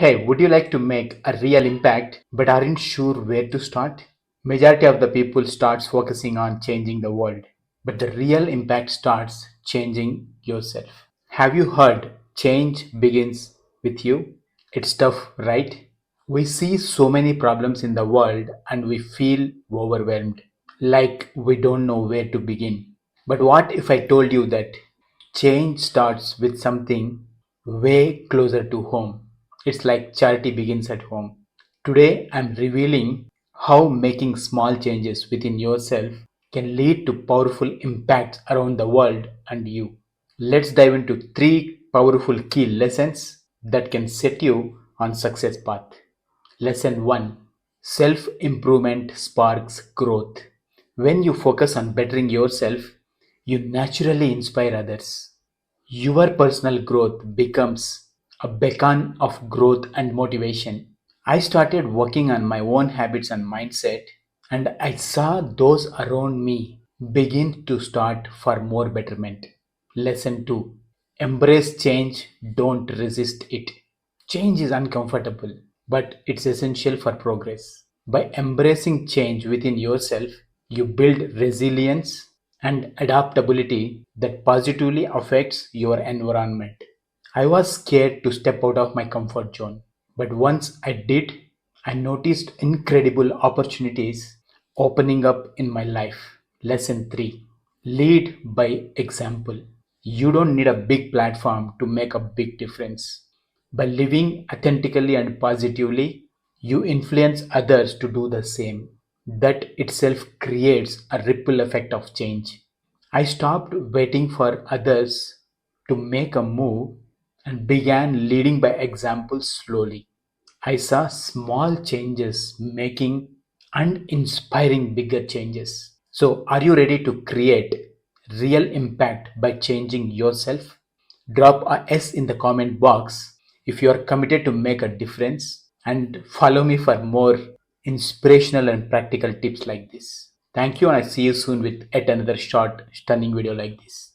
Hey, would you like to make a real impact but aren't sure where to start? Majority of the people starts focusing on changing the world, but the real impact starts changing yourself. Have you heard change begins with you? It's tough, right? We see so many problems in the world and we feel overwhelmed, like we don't know where to begin. But what if I told you that change starts with something way closer to home? It's like charity begins at home. Today, I'm revealing how making small changes within yourself can lead to powerful impacts around the world and you. Let's dive into three powerful key lessons that can set you on success path. Lesson 1: Self improvement sparks growth. When you focus on bettering yourself, you naturally inspire others. Your personal growth becomes a beacon of growth and motivation. I started working on my own habits and mindset, and I saw those around me begin to start for more betterment. Lesson 2: Embrace change, don't resist it. Change is uncomfortable, but it's essential for progress. By embracing change within yourself, you build resilience and adaptability that positively affects your environment. I was scared to step out of my comfort zone, but once I did, I noticed incredible opportunities opening up in my life. Lesson 3: Lead by example. You don't need a big platform to make a big difference. By living authentically and positively, you influence others to do the same. That itself creates a ripple effect of change. I stopped waiting for others to make a move and began leading by example slowly. I saw small changes making and inspiring bigger changes. So, are you ready to create real impact by changing yourself? Drop a S in the comment box if you are committed to make a difference, and follow me for more inspirational and practical tips like this. Thank you, and I see you soon with yet another short, stunning video like this.